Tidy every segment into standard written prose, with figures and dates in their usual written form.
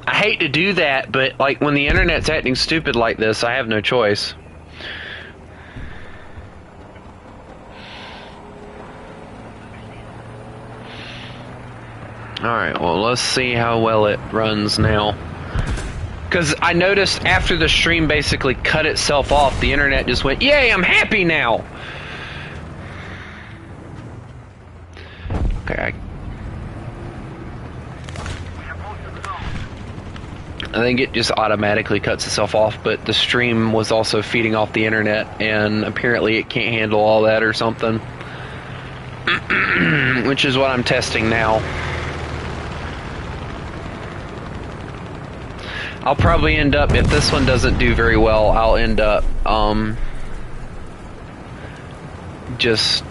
I hate to do that, but like when the internet's acting stupid like this, I have no choice. Alright, well, let's see how well it runs now. Because I noticed after the stream basically cut itself off, the internet just went, yay, I'm happy now! Okay, I think it just automatically cuts itself off, but the stream was also feeding off the internet, and apparently it can't handle all that or something. Which is what I'm testing now. I'll probably end up, if this one doesn't do very well, I'll end up just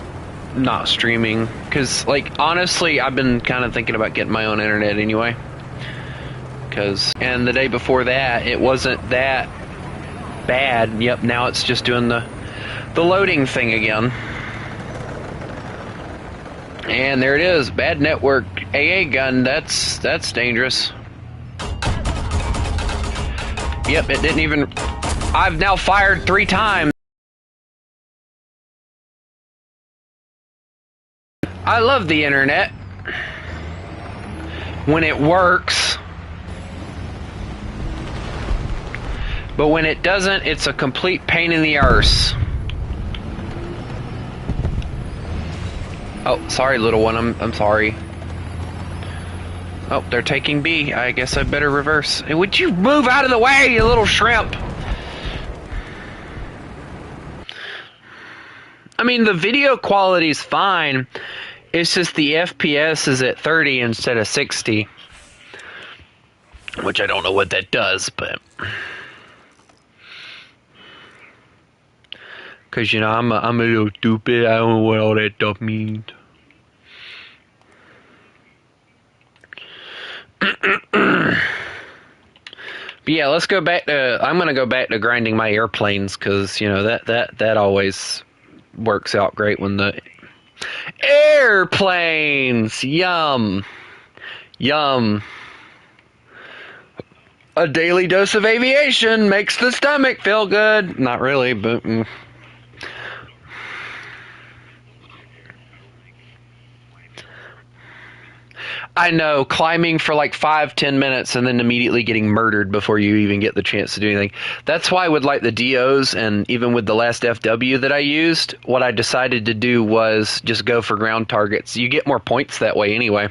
not streaming. Because, like, honestly, I've been kind of thinking about getting my own internet anyway. And the day before that, it wasn't that bad. Yep, now it's just doing the loading thing again. And there it is, bad network, AA gun, that's dangerous. Yep, it didn't even... I've now fired 3 times. I love the internet. When it works. But when it doesn't, it's a complete pain in the arse. Oh, sorry, little one, I'm sorry. Oh, they're taking B. I guess I better reverse. Hey, would you move out of the way, you little shrimp? I mean, the video quality's fine. It's just the FPS is at 30 instead of 60. Which I don't know what that does, but... Because, you know, I'm a little stupid. I don't know what all that stuff means. But yeah, let's go back to... I'm going to go back to grinding my airplanes, because, you know, that always works out great when the... Airplanes! Yum! Yum. A daily dose of aviation makes the stomach feel good. Not really, but... I know, climbing for like 5-10 minutes and then immediately getting murdered before you even get the chance to do anything. That's why with like the DOs and even with the last FW that I used, what I decided to do was just go for ground targets. You get more points that way anyway.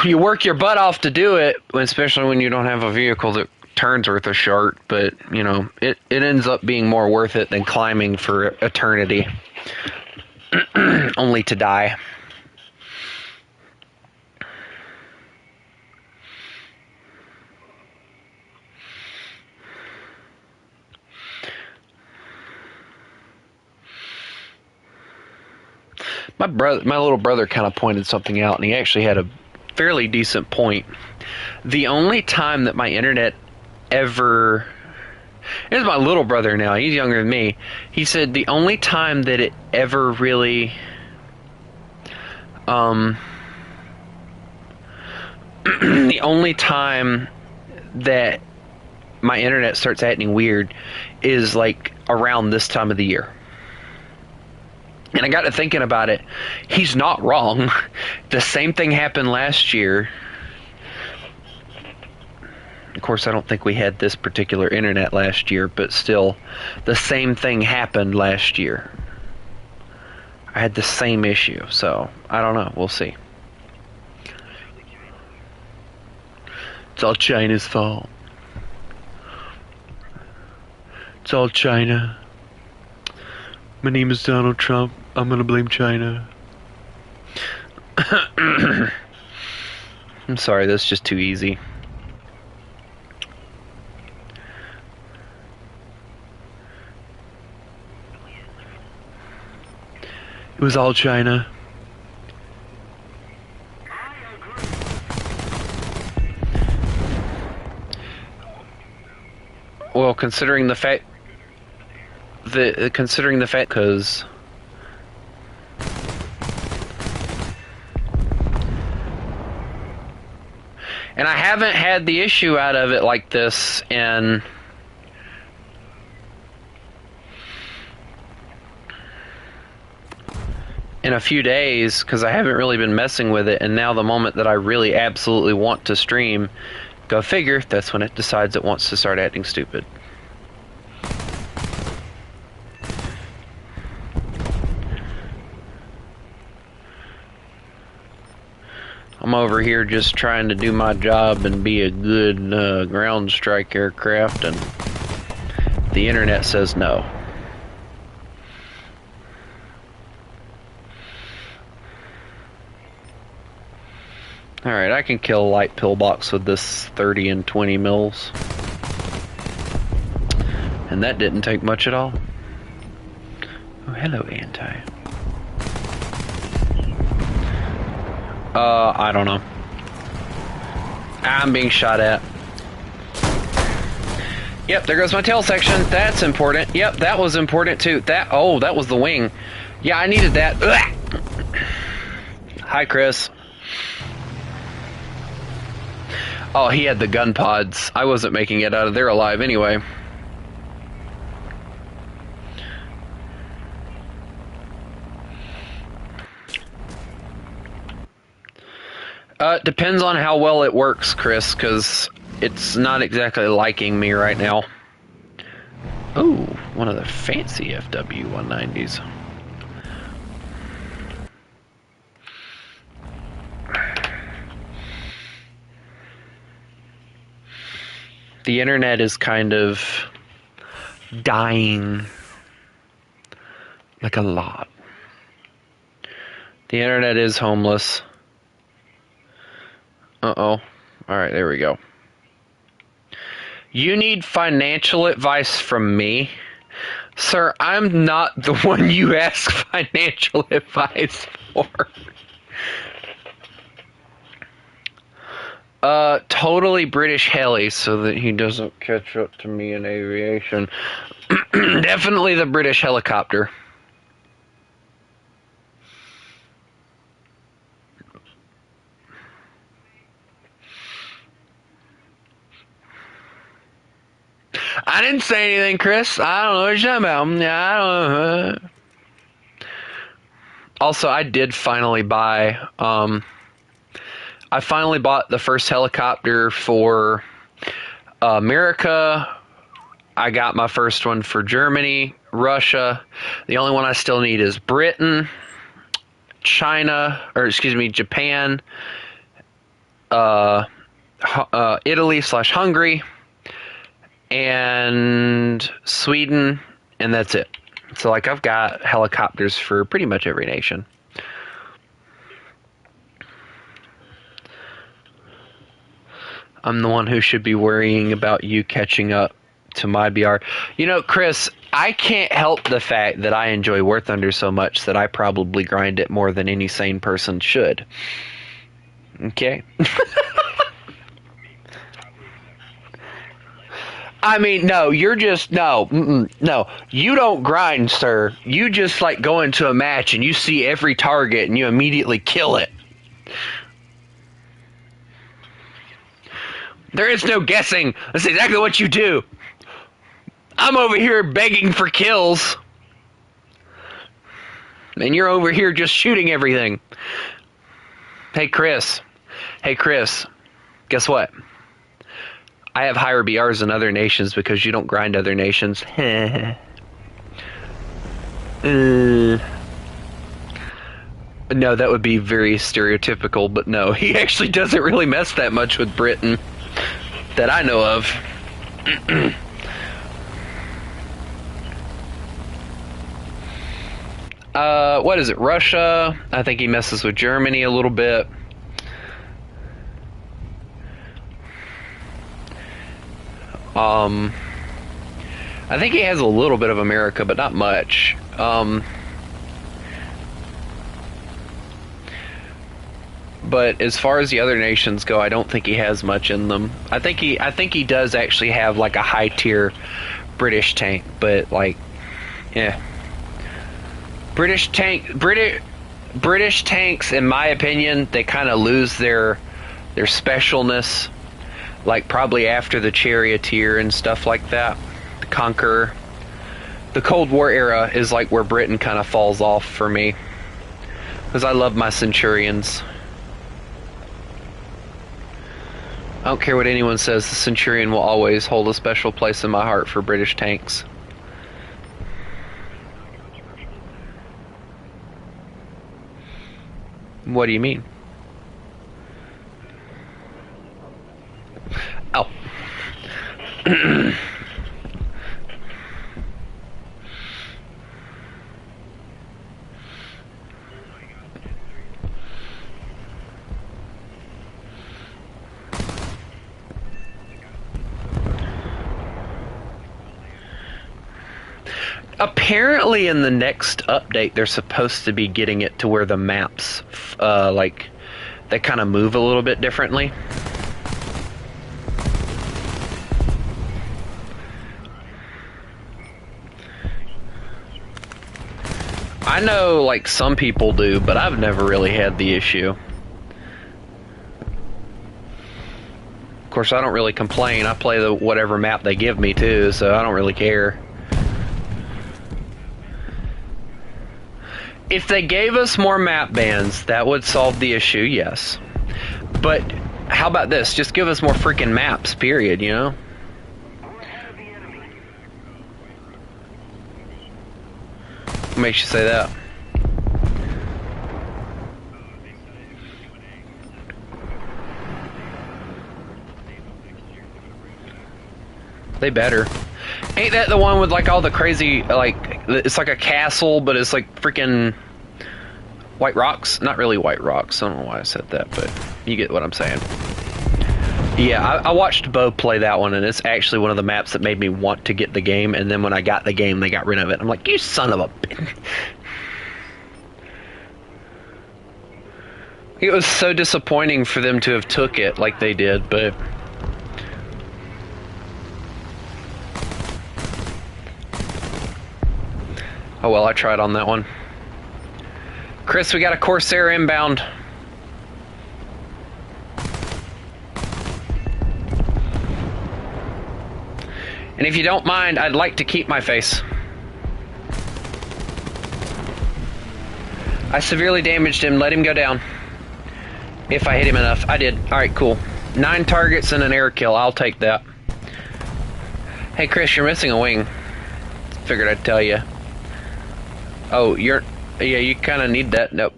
You work your butt off to do it, especially when you don't have a vehicle that turns worth a shart, but you know, it ends up being more worth it than climbing for eternity. Only to die. My little brother kind of pointed something out, and he actually had a fairly decent point. The only time that my internet ever... It's my little brother now, he's younger than me. He said the only time that it ever really... the only time that my internet starts acting weird is like around this time of the year. And I got to thinking about it. He's not wrong. The same thing happened last year. Of course, I don't think we had this particular internet last year, but still, the same thing happened last year. I had the same issue, so I don't know. We'll see. It's all China's fault. It's all China. My name is Donald Trump. I'm gonna blame China. I'm sorry, that's just too easy. It was all China. Well, considering the fact because And I haven't had the issue out of it like this in a few days, because I haven't really been messing with it, and now the moment that I really absolutely want to stream, go figure, that's when it decides it wants to start acting stupid. I'm over here just trying to do my job and be a good ground strike aircraft, and the internet says no. Alright, I can kill a light pillbox with this 30 and 20 mils. And that didn't take much at all. Oh, hello, Anti. I don't know. I'm being shot at. Yep, there goes my tail section. That's important. Yep, that was important too. That was the wing. Yeah, I needed that. Ugh. Hi, Chris. Oh, he had the gun pods. I wasn't making it out of there alive anyway. Depends on how well it works, Chris, because it's not exactly liking me right now. Ooh, one of the fancy FW-190s. The internet is kind of dying. Like a lot. The internet is homeless. Uh-oh. Alright, there we go. You need financial advice from me? Sir, I'm not the one you ask financial advice for. Totally British heli so that he doesn't catch up to me in aviation. Definitely the British helicopter. I didn't say anything, Chris. I don't know what you're talking about. I don't know. Also, I did finally buy, I finally bought the first helicopter for America. I got my first one for Germany, Russia. The only one I still need is Britain, China, or excuse me, Japan, Italy/Hungary, and Sweden, and that's it. So, like, I've got helicopters for pretty much every nation. I'm the one who should be worrying about you catching up to my BR. You know, Chris, I can't help the fact that I enjoy War Thunder so much that I probably grind it more than any sane person should. Okay? I mean, no, you're just, no, no, you don't grind, sir. You just, like, go into a match and you see every target and you immediately kill it. There is no guessing. That's exactly what you do. I'm over here begging for kills. And you're over here just shooting everything. Hey, Chris. Hey, Chris. Guess what? I have higher BRs than other nations because you don't grind other nations. No, that would be very stereotypical, but no, he actually doesn't really mess that much with Britain that I know of. What is it? Russia? I think he messes with Germany a little bit. I think he has a little bit of America, but not much. But as far as the other nations go, I don't think he has much in them. I think he does actually have like a high tier British tank, but like, yeah. British tanks, in my opinion, they kind of lose their their specialness, like probably after the Charioteer and stuff like that, the Conqueror. The Cold War era is like where Britain kind of falls off for me, because I love my Centurions. I don't care what anyone says, the Centurion will always hold a special place in my heart for British tanks. What do you mean? Oh. Apparently in the next update they're supposed to be getting it to where the maps like they kind of move a little bit differently. I know like some people do, but I've never really had the issue. Of course, I don't really complain. I play the whatever map they give me too, so I don't really care. If they gave us more map bans, that would solve the issue, yes. But how about this? Just give us more freaking maps, period, you know? What makes you say that? They better. Ain't that the one with like all the crazy, like, it's like a castle, but it's like freaking white rocks? Not really white rocks, I don't know why I said that, but you get what I'm saying. Yeah, I watched Bo play that one, and it's actually one of the maps that made me want to get the game, and then when I got the game, they got rid of it. I'm like, you son of a bitch. It was so disappointing for them to have took it like they did, but... oh well, I tried on that one. Chris, we got a Corsair inbound. And if you don't mind, I'd like to keep my face. I severely damaged him. Let him go down. If I hit him enough. I did. Alright, cool. 9 targets and an air kill. I'll take that. Hey, Chris, you're missing a wing. Figured I'd tell you. Oh, you're... yeah, you kind of need that. Nope.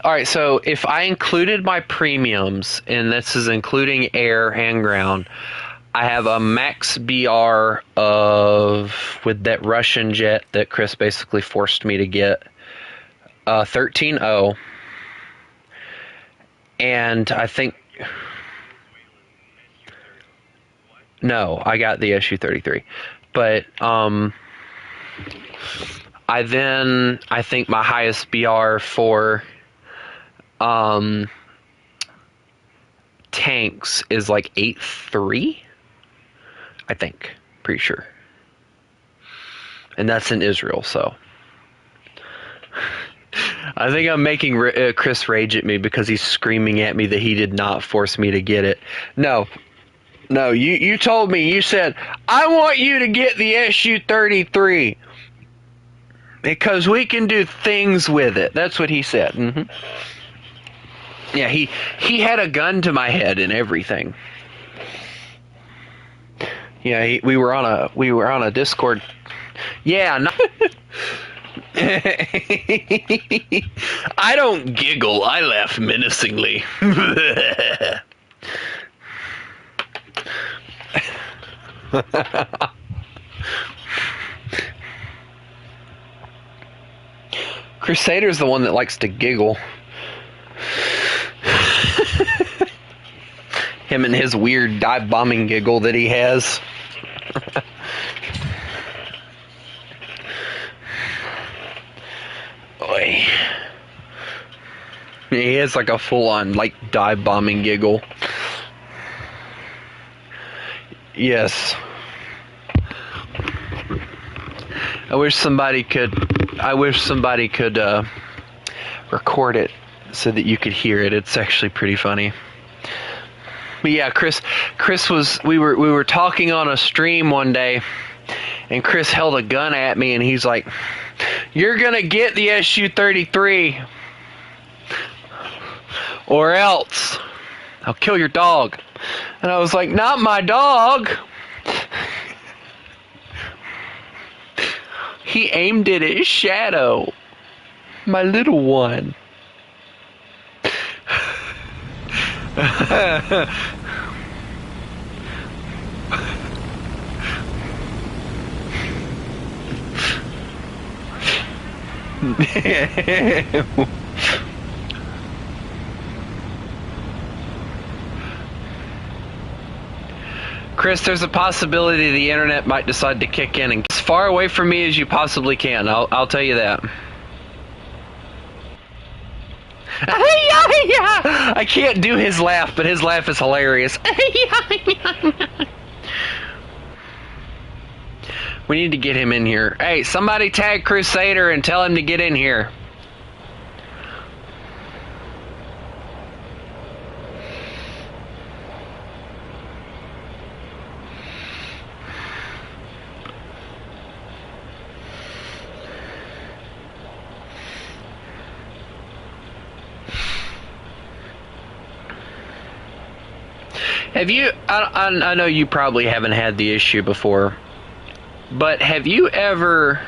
Alright, so if I included my premiums, and this is including air and ground, I have a max BR of, with that Russian jet that Chris basically forced me to get, 13.0. And I think... no, I got the Su-33. But, I think my highest BR for, tanks is like 8.3, I think. Pretty sure. And that's in Israel, so. I think I'm making Chris rage at me because he's screaming at me that he did not force me to get it. No, you told me, you said, I want you to get the Su-33 because we can do things with it. That's what he said. Mm-hmm. Yeah, he had a gun to my head and everything. Yeah, we were on a Discord. Yeah, no. I don't giggle. I laugh menacingly. Crusader's the one that likes to giggle. Him and his weird dive bombing giggle that he has. Oy. He has like a full-on like dive bombing giggle. Yes. I wish somebody could record it so that you could hear it. It's actually pretty funny. But yeah, Chris was we were talking on a stream one day, and Chris held a gun at me and he's like, "You're gonna get the SU-33 or else I'll kill your dog." And I was like, "Not my dog." He aimed it at Shadow, my little one. Chris, there's a possibility the internet might decide to kick in, and as far away from me as you possibly can. I'll tell you that. I can't do his laugh, but his laugh is hilarious. We need to get him in here. Hey, somebody tag Crusader and tell him to get in here. Have you, I know you probably haven't had the issue before, but have you ever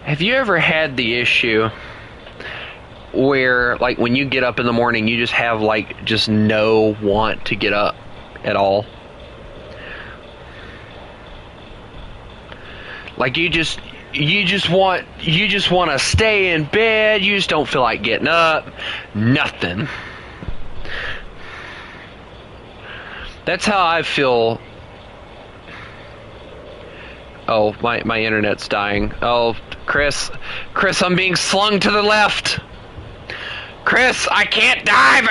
had the issue where, like, when you get up in the morning, you just have, like, just no want to get up at all? Like, you just want to stay in bed, you just don't feel like getting up, nothing. That's how I feel. Oh, my internet's dying. Oh, Chris, I'm being slung to the left. Chris, I can't dive.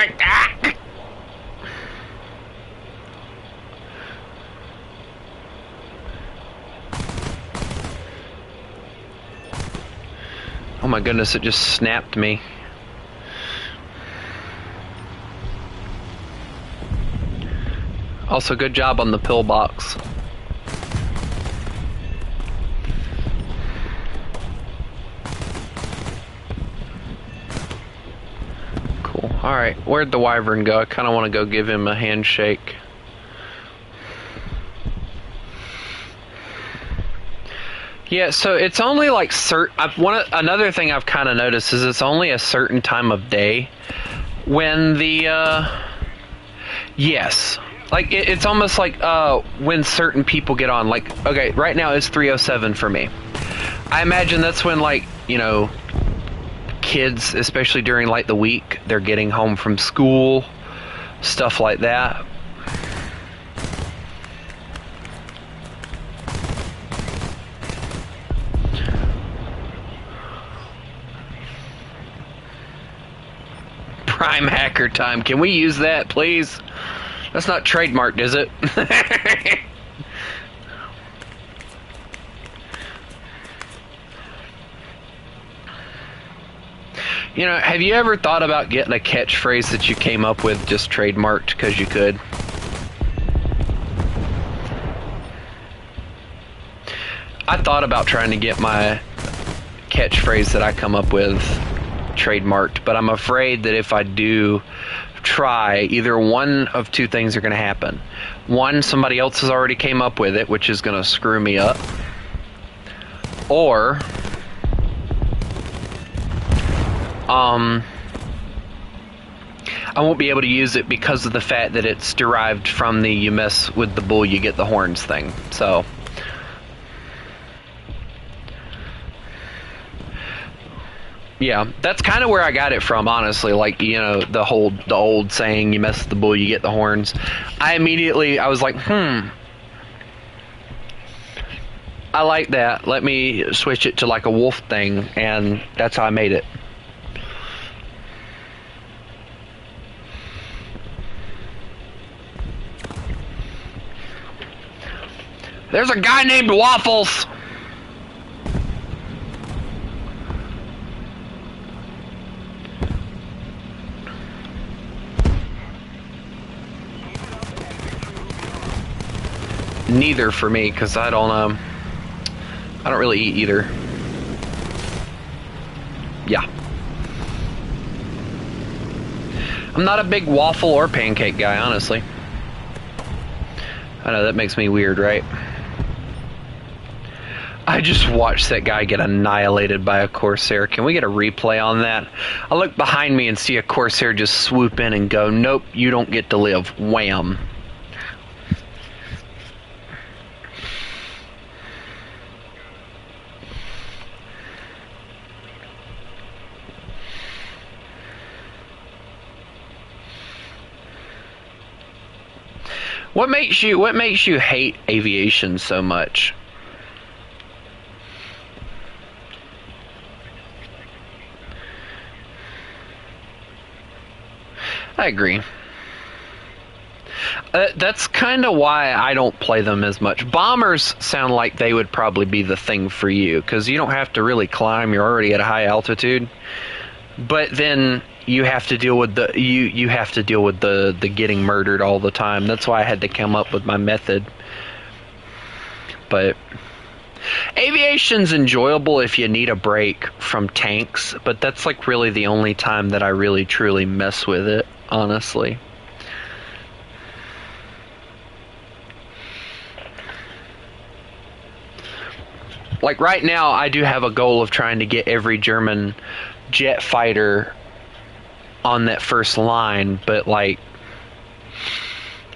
Oh my goodness, it just snapped me. Also, good job on the pillbox. Cool. Alright, where'd the wyvern go? I kind of want to go give him a handshake. Yeah, so it's only like another thing I've kind of noticed is it's only a certain time of day when the, yes. Like, it's almost like when certain people get on. Like, okay, right now it's 3:07 for me. I imagine that's when, like, you know, kids, especially during, like, the week, they're getting home from school, stuff like that. Prime hacker time. Can we use that, please? That's not trademarked, is it? You know, have you ever thought about getting a catchphrase that you came up with just trademarked because you could? I thought about trying to get my catchphrase that I come up with trademarked, but I'm afraid that if I do try, either one of two things are going to happen. One, somebody else has already came up with it, which is going to screw me up. Or I won't be able to use it because of the fact that it's derived from the "you mess with the bull, you get the horns" thing. So yeah, that's kind of where I got it from, honestly. Like, you know, the old saying, "You mess with the bull, you get the horns." I was like, I like that. Let me switch it to like a wolf thing, and that's how I made it. There's a guy named Waffles. neither for me, because I don't really eat either. Yeah. I'm not a big waffle or pancake guy, honestly. I know, that makes me weird, right? I just watched that guy get annihilated by a Corsair. Can we get a replay on that? I look behind me and see a Corsair just swoop in and go, nope, you don't get to live. Wham. What makes you hate aviation so much? I agree. That's kind of why I don't play them as much. Bombers sound like they would probably be the thing for you, because you don't have to really climb. You're already at a high altitude. But then you have to deal with the getting murdered all the time. That's why I had to come up with my method. But aviation's enjoyable if you need a break from tanks, but that's like really the only time that I really truly mess with it, honestly. Like right now, I do have a goal of trying to get every German jet fighter on that first line, but like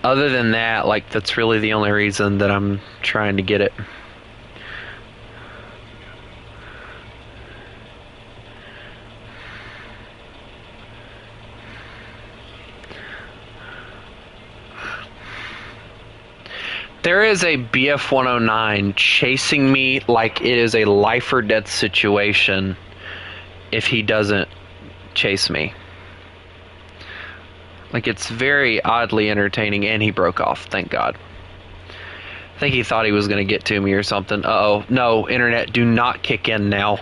other than that, like that's really the only reason that I'm trying to get it. There is a BF 109 chasing me like it is a life or death situation if he doesn't chase me. Like, it's very oddly entertaining, and he broke off, thank God. I think he thought he was going to get to me or something. Uh-oh. No, internet, do not kick in now.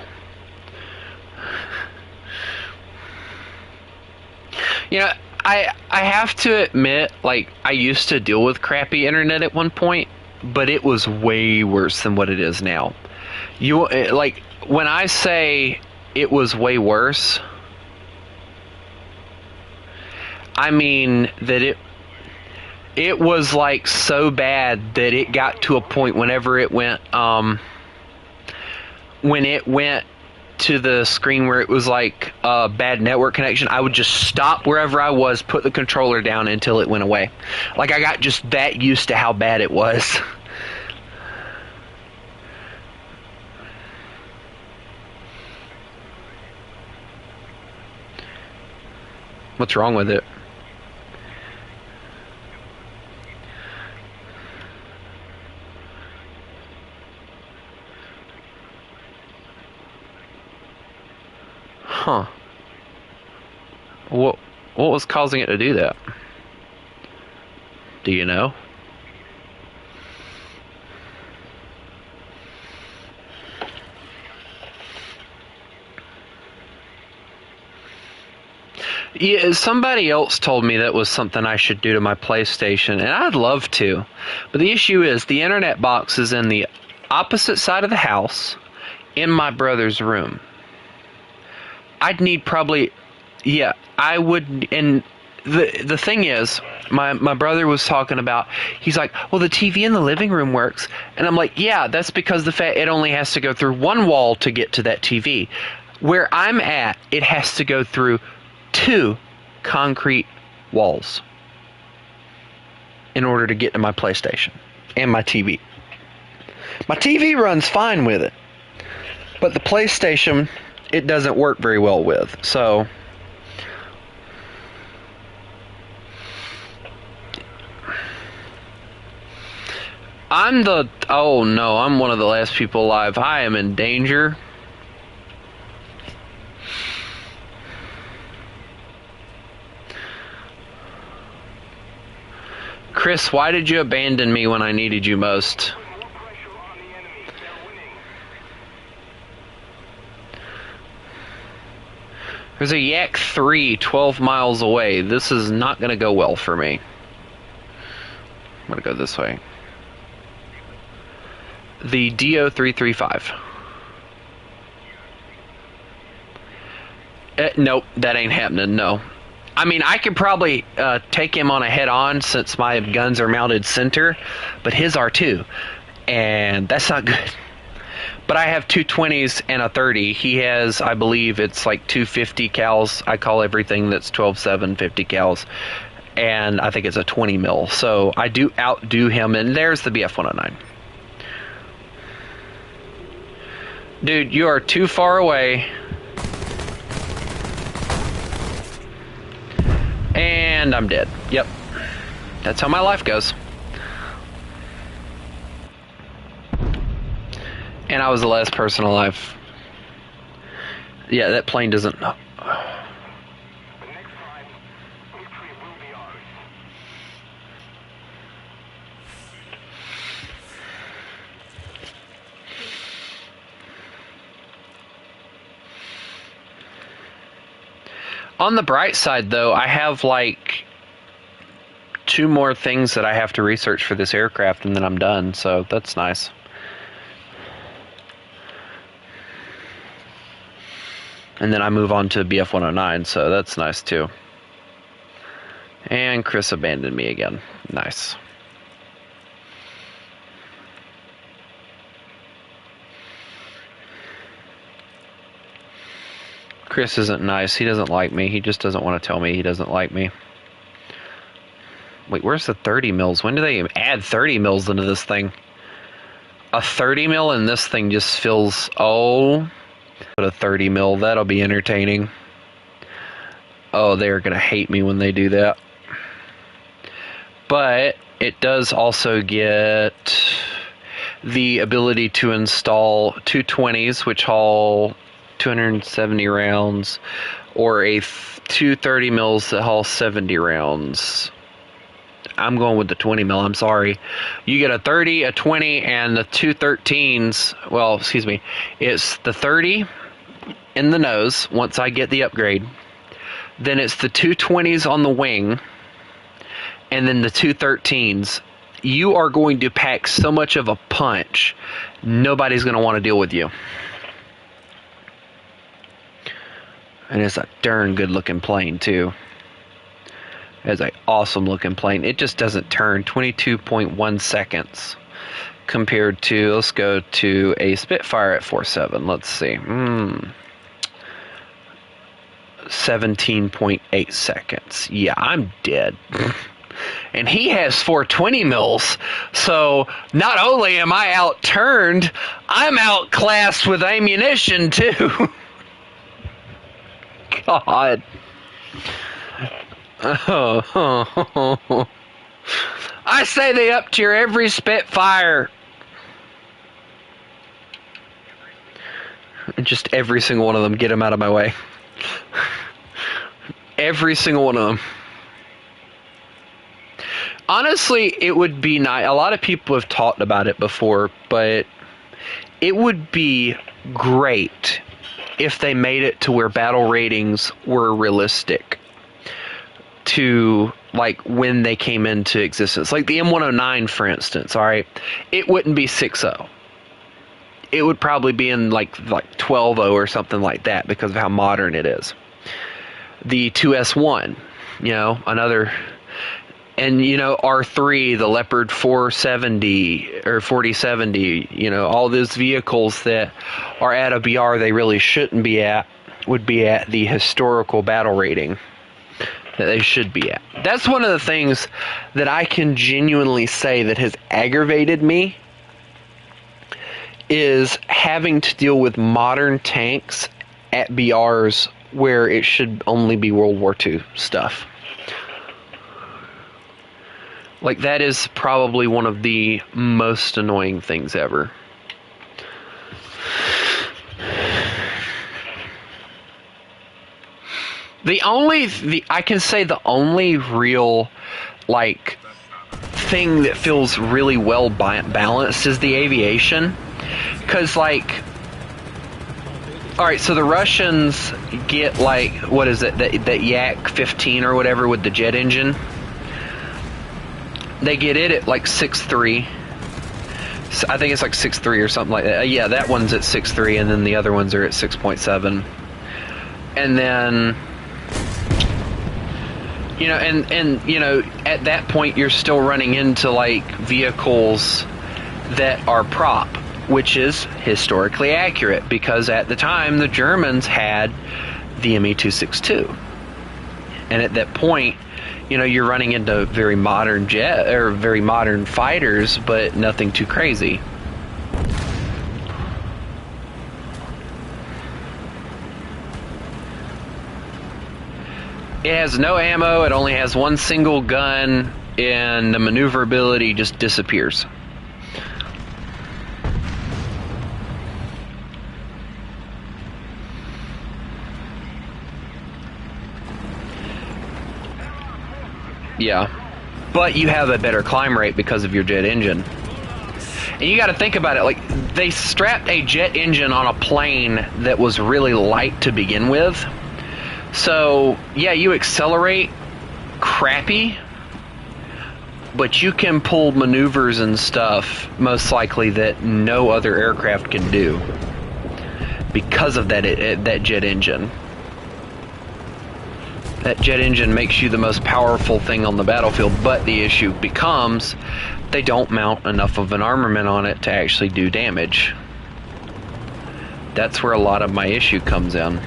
You know, I have to admit, like, I used to deal with crappy internet at one point, but it was way worse than what it is now. Like, when I say it was way worse, I mean that it was like so bad that it got to a point whenever it went when it went to the screen where it was like a bad network connection, I would just stop wherever I was, put the controller down until it went away. Like, I got just that used to how bad it was. What's wrong with it? Huh. What was causing it to do that? Do you know? Yeah, somebody else told me that was something I should do to my PlayStation, and I'd love to. But the issue is the internet box is in the opposite side of the house in my brother's room. I'd need probably, yeah, I would, and the thing is, my brother was talking about, he's like, well, the TV in the living room works, and I'm like, yeah, that's because the fact it only has to go through one wall to get to that TV. Where I'm at, it has to go through 2 concrete walls in order to get to my PlayStation and my TV. My TV runs fine with it, but the PlayStation, it doesn't work very well with. So I'm one of the last people alive. I am in danger. Chris, why did you abandon me when I needed you most? There's a Yak 3 12 miles away. This is not going to go well for me. I'm going to go this way. The DO335. Nope, that ain't happening, no. I mean, I could probably take him on a head-on since my guns are mounted center, but his are too, and that's not good. But I have two 20s and a 30. He has, I believe, it's like 250 cals. I call everything that's 12.7 50 cals, and I think it's a 20 mil. So I do outdo him, and there's the BF-109. Dude, you are too far away. And I'm dead. Yep. That's how my life goes. And I was the last person alive. Yeah, that plane doesn't... On the bright side, though, I have like 2 more things that I have to research for this aircraft, and then I'm done, so that's nice. And then I move on to BF-109, so that's nice too. And Chris abandoned me again. Nice. Chris isn't nice. He doesn't like me. He just doesn't want to tell me he doesn't like me. Wait, where's the 30 mils? When do they add 30 mils into this thing? A 30 mil in this thing just feels... Oh... But a 30 mil, that'll be entertaining. Oh, they're gonna hate me when they do that. But it does also get the ability to install 220s, which haul 270 rounds, or a 230 mils that haul 70 rounds. I'm going with the 20 mil, I'm sorry. You get a 30, a 20, and the 213s. Well, excuse me. It's the 30 in the nose once I get the upgrade. Then it's the 220s on the wing. And then the 213s. You are going to pack so much of a punch, nobody's going to want to deal with you. And it's a darn good looking plane, too. It's an awesome looking plane. It just doesn't turn. 22.1 seconds compared to, let's go to a Spitfire at 4.7. Let's see. 17.8 seconds. Yeah, I'm dead. And he has 420 mils. So not only am I outturned, I'm outclassed with ammunition too. God. Oh. I say they up tier every Spitfire. Just every single one of them. Get them out of my way. Every single one of them. Honestly, it would be nice. A lot of people have talked about it before, but it would be great if they made it to where battle ratings were realistic to like when they came into existence. Like the M109, for instance, all right, it wouldn't be 6.0. It would probably be in like 12.0 or something like that because of how modern it is. The 2S1, you know, another, and you know, R3, the Leopard 470 or 4070, you know, all those vehicles that are at a BR they really shouldn't be at would be at the historical battle rating that they should be at. That's one of the things that I can genuinely say that has aggravated me, is having to deal with modern tanks at BRs where it should only be World War II stuff. Like, that is probably one of the most annoying things ever. I can say the only real, like, thing that feels really well balanced is the aviation. Because, like, alright, so the Russians get, like, what is it, that Yak 15 or whatever with the jet engine. They get it at, like, 6.3. I think it's like 6.3 or something like that. Yeah, that one's at 6.3, and then the other ones are at 6.7. And then, you know, and you know, at that point you're still running into like vehicles that are prop, which is historically accurate because at the time the Germans had the Me-262, and at that point, you know, you're running into very modern jet or very modern fighters, but nothing too crazy. It has no ammo, it only has one single gun, and the maneuverability just disappears. Yeah, but you have a better climb rate because of your jet engine. And you got to think about it, like, they strapped a jet engine on a plane that was really light to begin with. So, yeah, you accelerate crappy, but you can pull maneuvers and stuff, most likely, that no other aircraft can do because of that jet engine. That jet engine makes you the most powerful thing on the battlefield, but the issue becomes they don't mount enough of an armament on it to actually do damage. That's where a lot of my issue comes in.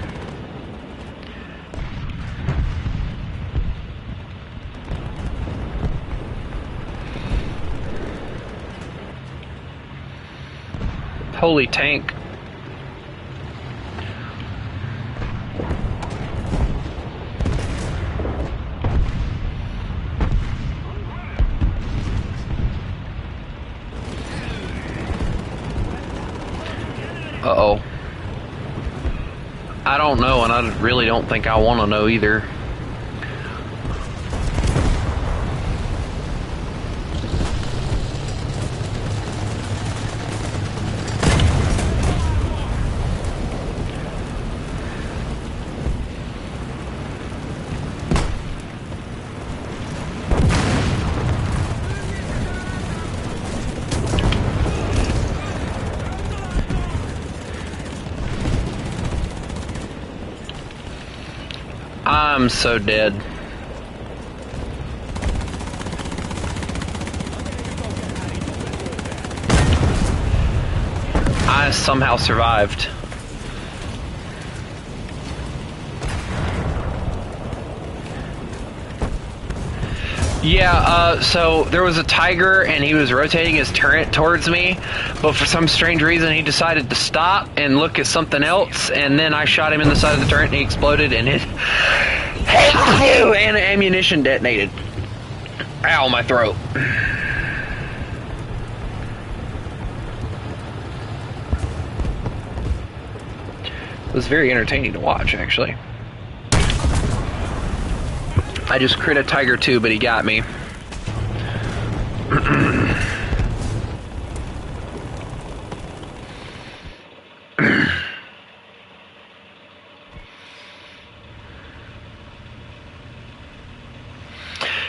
Holy tank. Uh-oh. I don't know, and I really don't think I want to know either. I'm so dead. I somehow survived. Yeah, so there was a Tiger and he was rotating his turret towards me, but for some strange reason he decided to stop and look at something else, and then I shot him in the side of the turret and he exploded and and ammunition detonated. Ow, my throat. It was very entertaining to watch, actually. I just crit a Tiger 2, but he got me.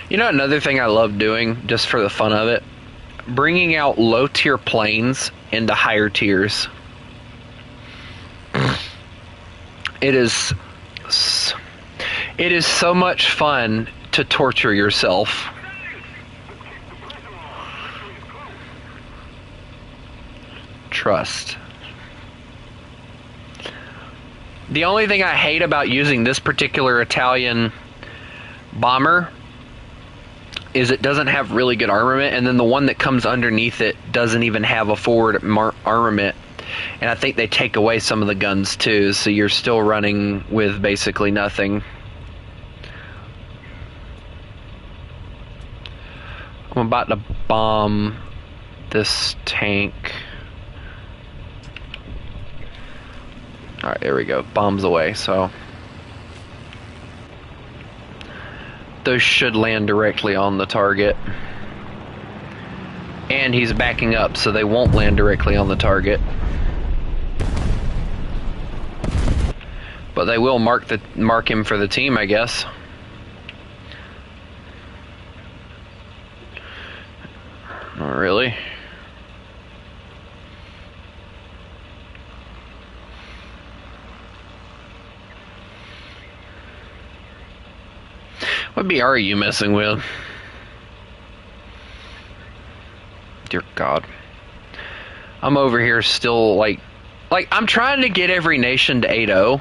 You know, another thing I love doing, just for the fun of it, bringing out low-tier planes into higher tiers. It is so much fun to torture yourself. Trust. The only thing I hate about using this particular Italian bomber is it doesn't have really good armament, and then the one that comes underneath it doesn't even have a forward armament. And I think they take away some of the guns too, so you're still running with basically nothing. I'm about to bomb this tank. Alright, there we go. Bombs away, so those should land directly on the target. And he's backing up, so they won't land directly on the target. But they will mark him for the team, I guess. Not really. What BR are you messing with? Dear God. I'm over here still, like, I'm trying to get every nation to 8-0,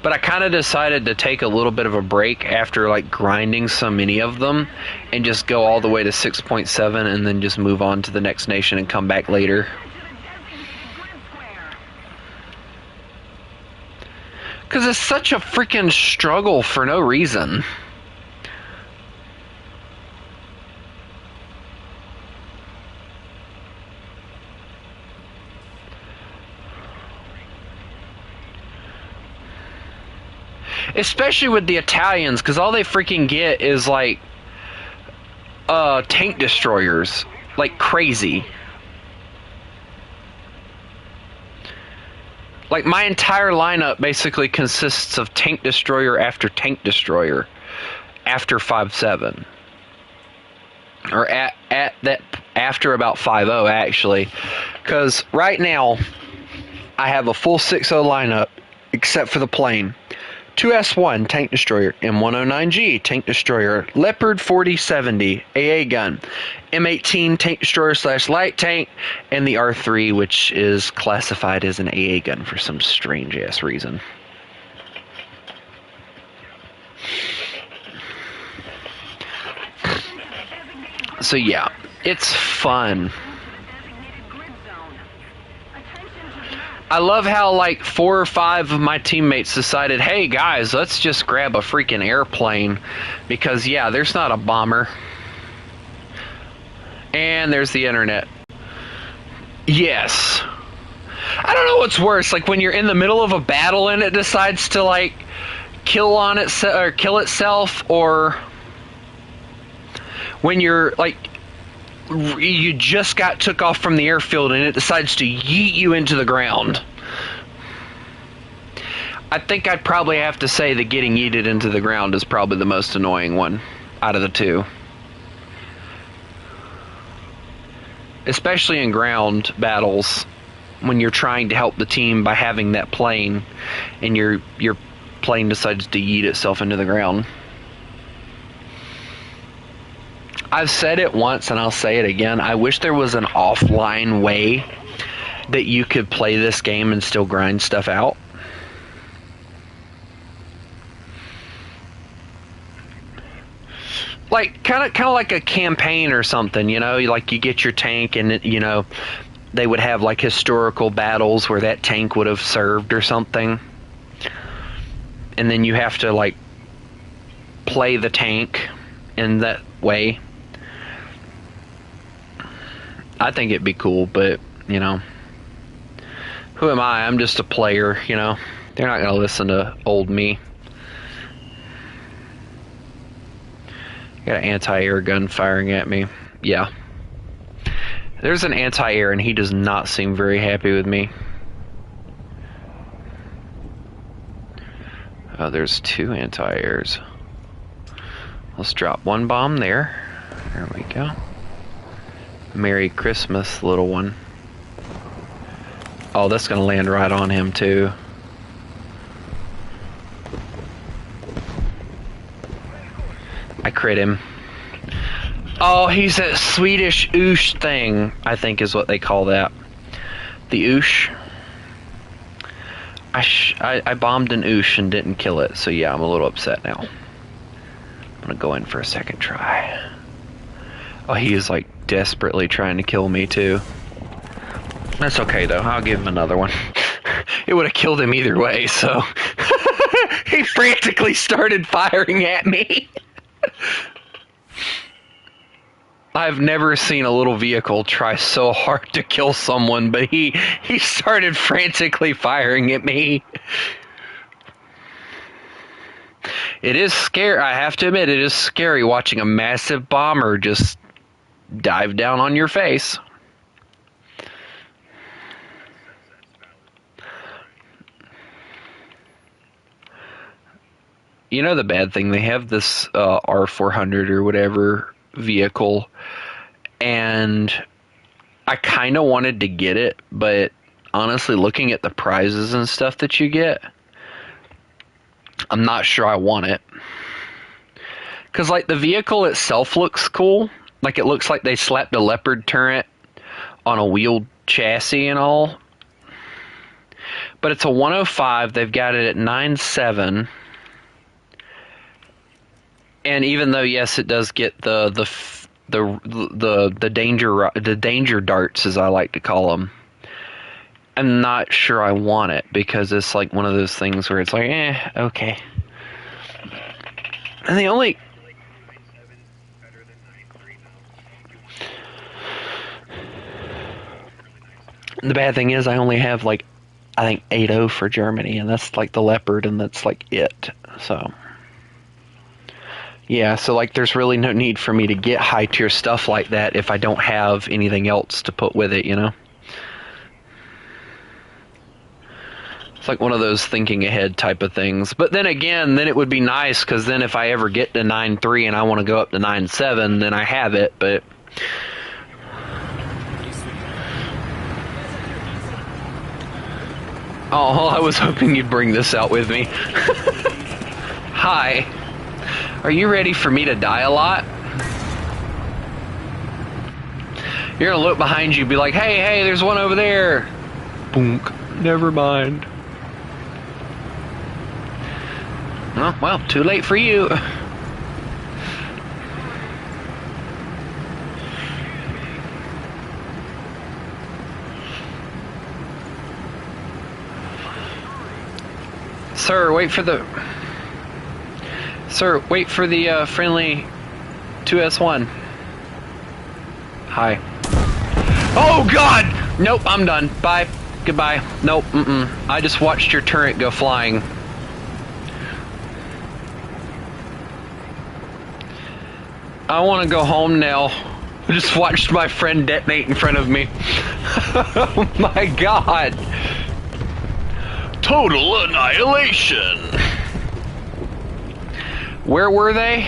but I kind of decided to take a little bit of a break after, like, grinding so many of them and just go all the way to 6.7 and then just move on to the next nation and come back later. Because it's such a freaking struggle for no reason. Especially with the Italians, because all they freaking get is, like, tank destroyers. Like, crazy. Like, my entire lineup basically consists of tank destroyer after tank destroyer after 5.7. Or at that, after about 5.0, actually. Because right now, I have a full 6.0 lineup, except for the plane. 2S1 tank destroyer, M109G tank destroyer, Leopard 4070 AA gun, M18 tank destroyer / light tank, and the R3, which is classified as an AA gun for some strange ass reason. So yeah, it's fun. I love how, like, 4 or 5 of my teammates decided, hey guys, let's just grab a freaking airplane, because yeah, there's not a bomber. And there's the internet. Yes. I don't know what's worse, like when you're in the middle of a battle and it decides to, like, kill itself, or when you're, like, you just took off from the airfield and it decides to yeet you into the ground. I think I'd probably have to say that getting yeeted into the ground is probably the most annoying one out of the two. Especially in ground battles, when you're trying to help the team by having that plane and your plane decides to yeet itself into the ground. I've said it once and I'll say it again. I wish there was an offline way that you could play this game and still grind stuff out. Like, kind of like a campaign or something, you know? Like, you get your tank and, you know, they would have, like, historical battles where that tank would have served or something. And then you have to, like, play the tank in that way. I think it'd be cool, but, you know, who am I? I'm just a player, you know. They're not going to listen to old me. Got an anti-air gun firing at me. Yeah. There's an anti-air, and he does not seem very happy with me. Oh, there's 2 anti-airs. Let's drop 1 bomb there. There we go. Merry Christmas, little one. Oh, that's gonna land right on him too. I crit him. Oh, he's that Swedish oosh thing, I think is what they call that. The oosh. I bombed an oosh and didn't kill it, so yeah, I'm a little upset now. I'm gonna go in for a second try. Oh, he is, like, desperately trying to kill me too. That's okay though, I'll give him another one. It would have killed him either way, so he frantically started firing at me. I've never seen a little vehicle try so hard to kill someone, but he started frantically firing at me. It is scary, I have to admit, it is scary watching a massive bomber just dive down on your face. You know the bad thing, they have this R400 or whatever vehicle, and I kind of wanted to get it, but honestly, looking at the prizes and stuff that you get, I'm not sure I want it. Because, like, the vehicle itself looks cool. Like, it looks like they slapped a Leopard turret on a wheeled chassis and all. But it's a 105. They've got it at 9.7. And even though, yes, it does get the danger darts, as I like to call them, I'm not sure I want it, because it's like one of those things where it's like, okay. And the bad thing is I only have, like, I think 8.0 for Germany, and that's like the Leopard, and that's like it. So yeah, so like there's really no need for me to get high tier stuff like that if I don't have anything else to put with it, you know? It's like one of those thinking ahead type of things. But then again, then it would be nice, because then if I ever get to 9.3 and I want to go up to 9.7, then I have it, but... Oh, I was hoping you'd bring this out with me. Hi. Are you ready for me to die a lot? You're gonna look behind you and be like, hey, there's one over there. Boonk. Never mind. Oh, well, too late for you. Sir, wait for the friendly 2S1. Hi. Oh God! Nope, I'm done. Bye. Goodbye. Nope. I just watched your turret go flying. I want to go home now. I just watched my friend detonate in front of me. Oh my God. Total annihilation. Where were they?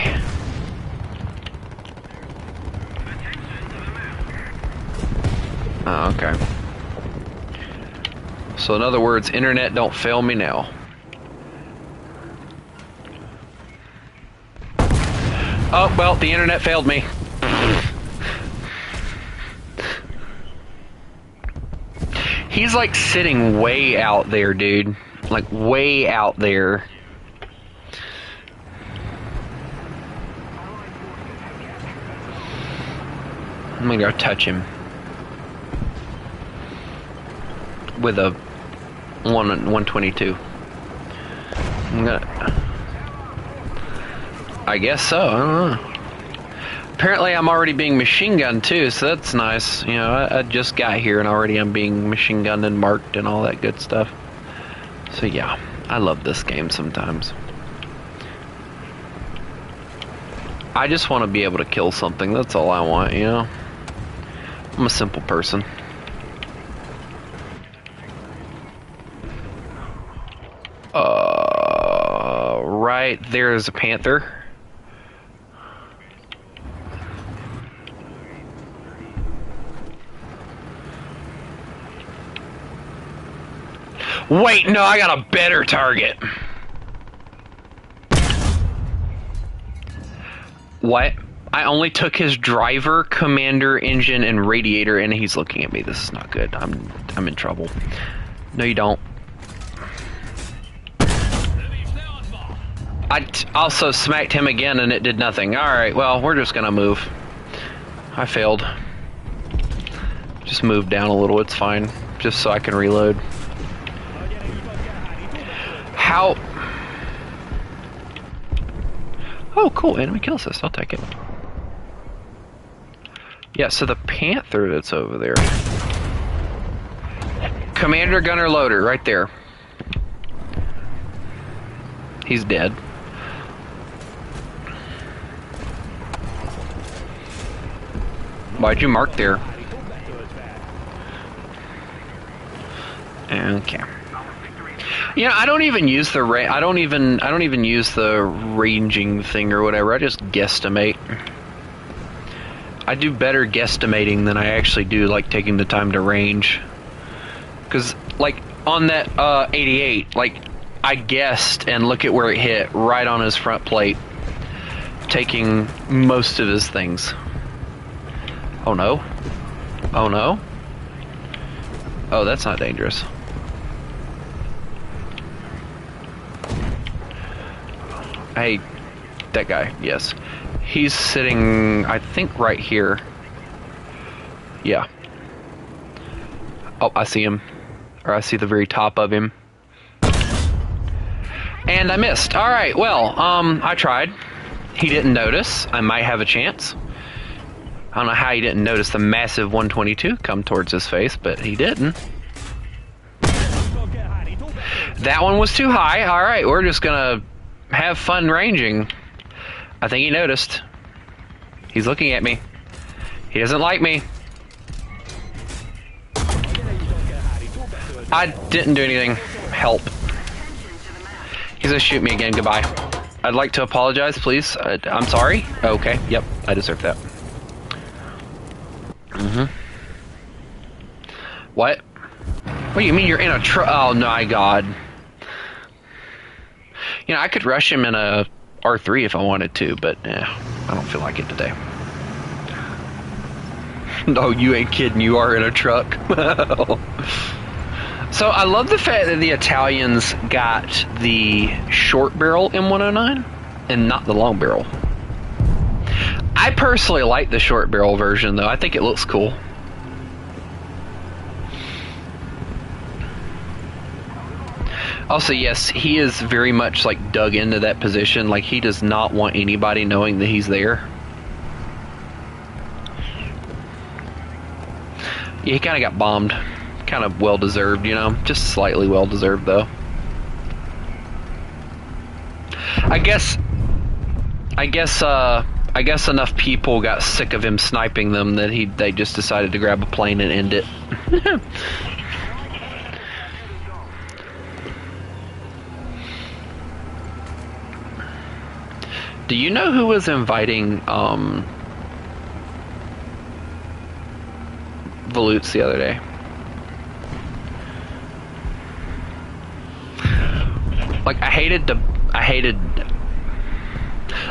Oh, okay. So in other words, internet don't fail me now. Oh, well, the internet failed me. He's like sitting way out there, dude. Like way out there. I'm gonna go touch him with a 122. I guess so. I don't know. Apparently, I'm already being machine gunned too, so that's nice. You know, I just got here and already I'm being machine gunned and marked and all that good stuff. So yeah, I love this game sometimes. I just want to be able to kill something. That's all I want, you know? I'm a simple person. Right there's a panther. Wait, no, I got a better target. What? I only took his driver, commander, engine, and radiator, and he's looking at me. This is not good. I'm in trouble. No, you don't. I also smacked him again, and it did nothing. Alright, well, we're just gonna move. I failed. Just move down a little, it's fine. Just so I can reload. How? Oh, cool, enemy kill assist, I'll take it. Yeah, so the panther that's over there. Commander, gunner, loader, right there. He's dead. Why'd you mark there? Okay. Yeah, I don't even use the I don't even use the ranging thing or whatever. I just guesstimate. I do better guesstimating than I actually do like taking the time to range. Cause like on that 88, like I guessed and look at where it hit, right on his front plate. taking most of his things. Oh no. Oh no. Oh, that's not dangerous. Hey, that guy, yes. He's sitting, I think, right here. Yeah. Oh, I see him. Or I see the very top of him. And I missed. Alright, well, I tried. He didn't notice. I might have a chance. I don't know how he didn't notice the massive 122 come towards his face, but he didn't. That one was too high. Alright, we're just gonna have fun ranging. I think he noticed. He's looking at me. He doesn't like me. I didn't do anything. Help. He's gonna shoot me again. Goodbye. I'd like to apologize, please. I'm sorry. Okay. Yep. I deserve that. What? What do you mean you're in a truck? Oh, my God. You know, I could rush him in a R3 if I wanted to, but I don't feel like it today. No, you ain't kidding. You are in a truck. So I love the fact that the Italians got the short barrel M109 and not the long barrel. I personally like the short barrel version, though. I think it looks cool. Also, yes, he is very much like dug into that position. Like, he does not want anybody knowing that he's there. Yeah, he kind of got bombed. Kind of well-deserved, you know? Just slightly well-deserved, though. I guess enough people got sick of him sniping them that they just decided to grab a plane and end it. Do you know who was inviting Volutes the other day? Like, I hated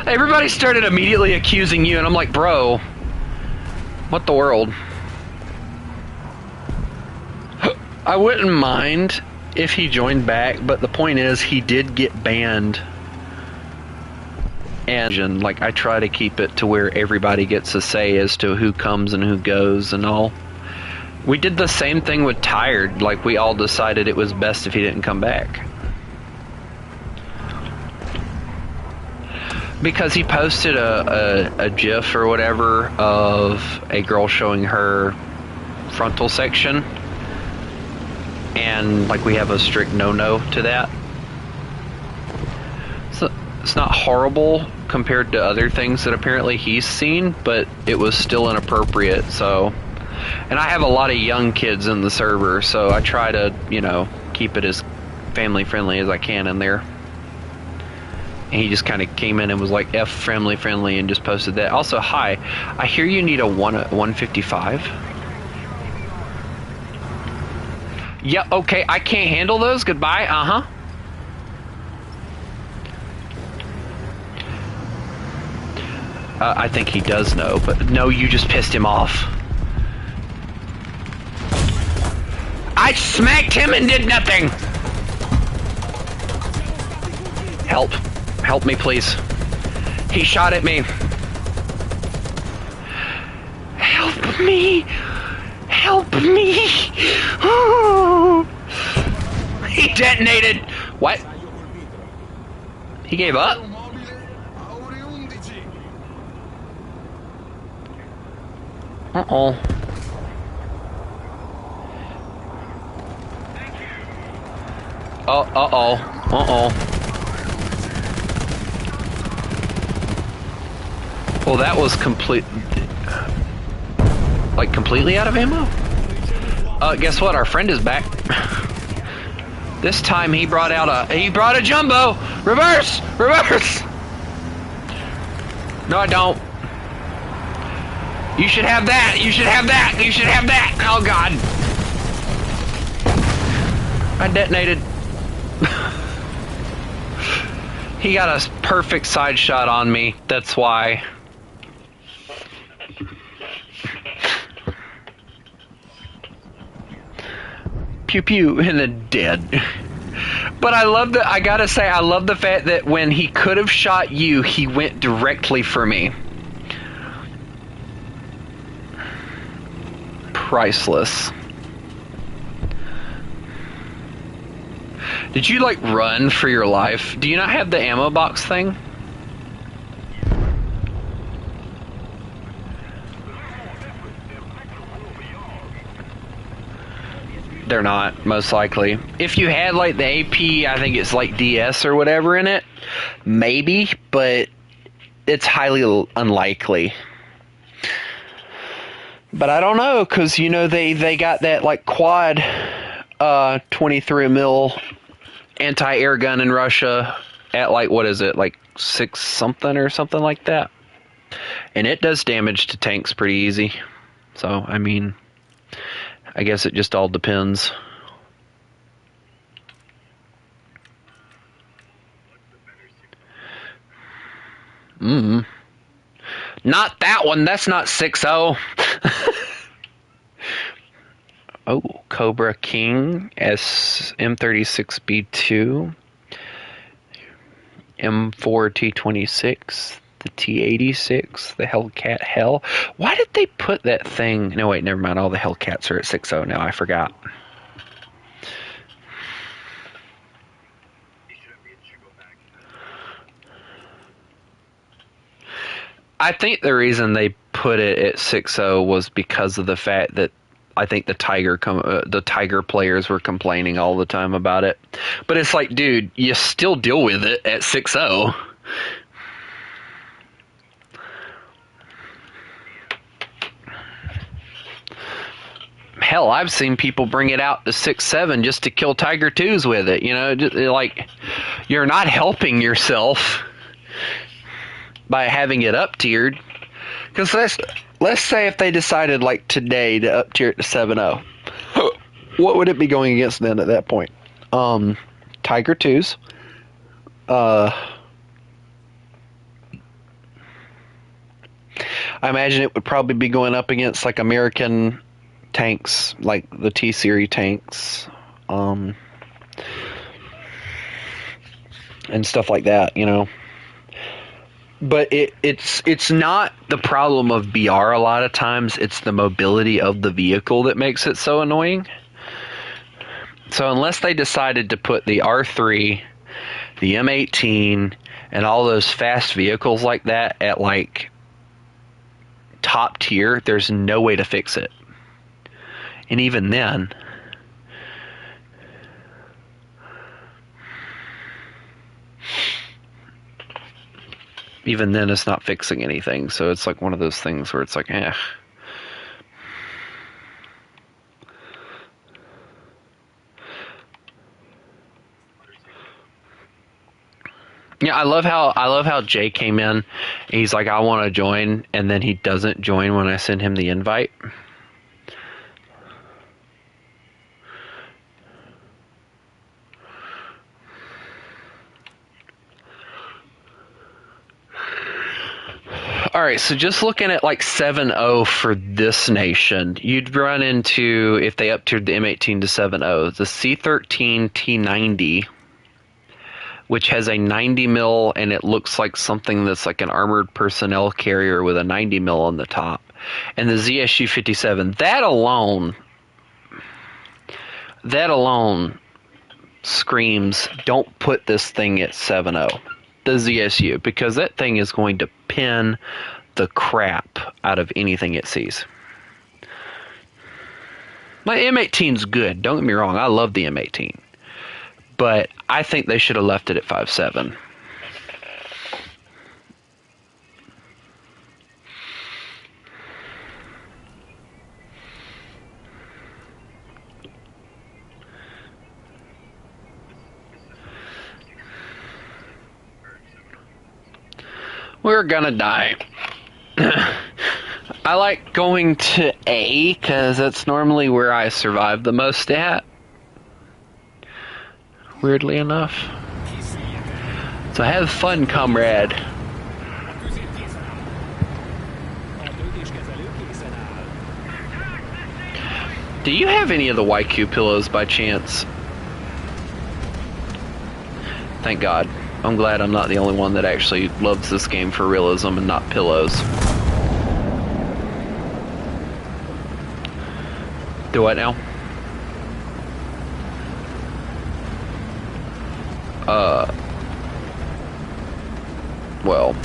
everybody started immediately accusing you, and I'm like, bro, what the world? I wouldn't mind if he joined back, but the point is, he did get banned. And, like, I try to keep it to where everybody gets a say as to who comes and who goes and all. We did the same thing with Tired. Like, we all decided it was best if he didn't come back. Because he posted a GIF or whatever of a girl showing her frontal section, and like we have a strict no-no to that. So it's not horrible compared to other things that apparently he's seen, but it was still inappropriate. So, and I have a lot of young kids in the server, so I try to, you know, keep it as family friendly as I can in there. And he just kind of came in and was like, F friendly and just posted that. Also, hi, I hear you need a 155. Yeah, okay, I can't handle those. Goodbye. I think he does know, but no, you just pissed him off. I smacked him and did nothing. Help. Help me, please. He shot at me. Help me. Help me. Oh. He detonated. What? He gave up? Uh-oh. Uh-oh. Uh-oh. Well, that was completely out of ammo? Guess what? Our friend is back. This time he brought a jumbo! Reverse! Reverse! No, I don't. You should have that! You should have that! You should have that! Oh, God. I detonated. He got a perfect side shot on me. That's why. Pew pew, and then dead. But I love the. I gotta say, I love the fact that when he could have shot you, he went directly for me. Priceless. Did you like run for your life? Do you not have the ammo box thing? They're not, most likely. If you had like the AP, I think it's like DS or whatever in it, maybe, but it's highly unlikely. But I don't know, because you know they got that like quad 23 mil anti-air gun in Russia at like, what is it, like 6 something or something like that, and it does damage to tanks pretty easy. So I mean, I guess it just all depends. Not that one. That's not 6.0. Oh, Cobra King M36B2, M4 T26, the T86, the Hellcat Hell. Why did they put that thing? No, wait, never mind. All the Hellcats are at 6.0 now. I forgot. I think the reason they put it at 6.0 was because of the fact that I think the Tiger players were complaining all the time about it. But it's like, dude, you still deal with it at 6.0. Hell, I've seen people bring it out to 6.7 just to kill Tiger 2s with it. You know, just, like, you're not helping yourself by having it up tiered. Because let's say if they decided like today to up tier it to 7.0, what would it be going against then at that point? Tiger 2s, I imagine it would probably be going up against like American tanks, like the T-Series tanks, and stuff like that, you know. But it's not the problem of BR a lot of times. It's the mobility of the vehicle that makes it so annoying. So unless they decided to put the R3, the M18, and all those fast vehicles like that at like top tier, there's no way to fix it. And even then, it's not fixing anything. So it's like one of those things where it's like, eh. Yeah, I love how Jay came in. He's like, I want to join, and then he doesn't join when I send him the invite. All right, so just looking at like 7.0 for this nation, you'd run into, if they up-tiered the M18 to 7.0, the C-13 T90, which has a 90 mil, and it looks like something that's like an armored personnel carrier with a 90 mil on the top, and the ZSU-57. That alone screams, don't put this thing at 7.0. The ZSU, because that thing is going to pin the crap out of anything it sees. My M18's good, don't get me wrong, I love the M18, but I think they should have left it at 5.7. We're gonna die. I like going to A because that's normally where I survive the most at. Weirdly enough. So have fun, comrade. Do you have any of the YQ pillows by chance? Thank God. I'm glad I'm not the only one that actually loves this game for realism and not pillows. Do what now? Well,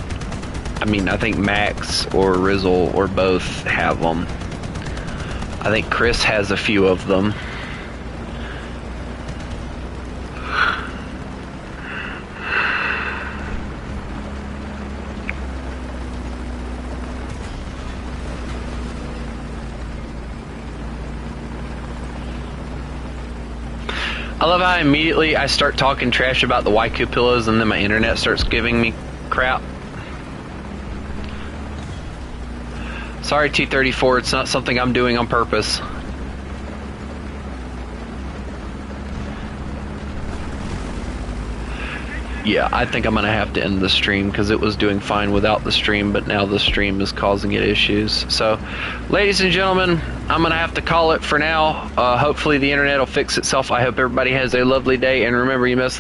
I mean, I think Max or Rizzle or both have them. I think Chris has a few of them. I love how immediately I start talking trash about the YQ pillows and then my internet starts giving me crap. Sorry, T34, it's not something I'm doing on purpose. Yeah, I think I'm going to have to end the stream because it was doing fine without the stream, but now the stream is causing it issues. So, ladies and gentlemen, I'm going to have to call it for now. Hopefully the internet will fix itself. I hope everybody has a lovely day, and remember, you must